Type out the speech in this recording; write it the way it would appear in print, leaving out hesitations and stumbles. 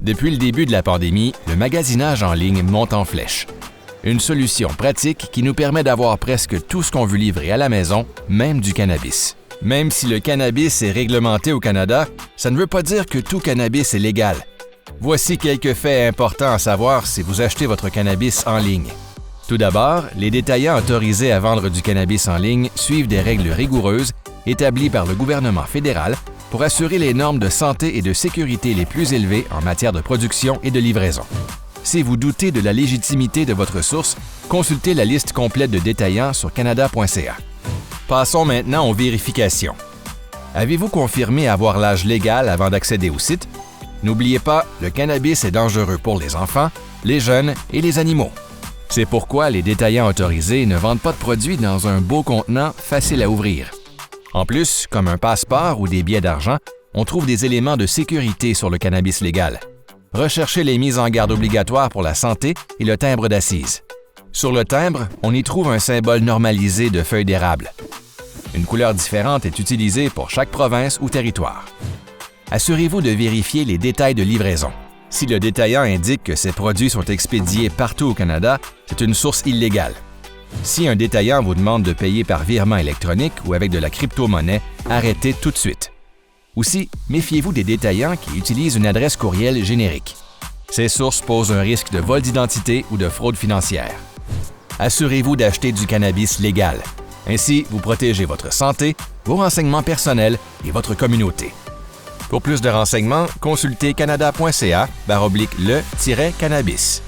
Depuis le début de la pandémie, le magasinage en ligne monte en flèche. Une solution pratique qui nous permet d'avoir presque tout ce qu'on veut livrer à la maison, même du cannabis. Même si le cannabis est réglementé au Canada, ça ne veut pas dire que tout cannabis est légal. Voici quelques faits importants à savoir si vous achetez votre cannabis en ligne. Tout d'abord, les détaillants autorisés à vendre du cannabis en ligne suivent des règles rigoureuses établies par le gouvernement fédéral pour assurer les normes de santé et de sécurité les plus élevées en matière de production et de livraison. Si vous doutez de la légitimité de votre source, consultez la liste complète de détaillants sur canada.ca. Passons maintenant aux vérifications. Avez-vous confirmé avoir l'âge légal avant d'accéder au site? N'oubliez pas, le cannabis est dangereux pour les enfants, les jeunes et les animaux. C'est pourquoi les détaillants autorisés ne vendent pas de produits dans un beau contenant facile à ouvrir. En plus, comme un passeport ou des billets d'argent, on trouve des éléments de sécurité sur le cannabis légal. Recherchez les mises en garde obligatoires pour la santé et le timbre d'accise. Sur le timbre, on y trouve un symbole normalisé de feuilles d'érable. Une couleur différente est utilisée pour chaque province ou territoire. Assurez-vous de vérifier les détails de livraison. Si le détaillant indique que ces produits sont expédiés partout au Canada, c'est une source illégale. Si un détaillant vous demande de payer par virement électronique ou avec de la crypto-monnaie, arrêtez tout de suite. Aussi, méfiez-vous des détaillants qui utilisent une adresse courriel générique. Ces sources posent un risque de vol d'identité ou de fraude financière. Assurez-vous d'acheter du cannabis légal. Ainsi, vous protégez votre santé, vos renseignements personnels et votre communauté. Pour plus de renseignements, consultez canada.ca/le-cannabis.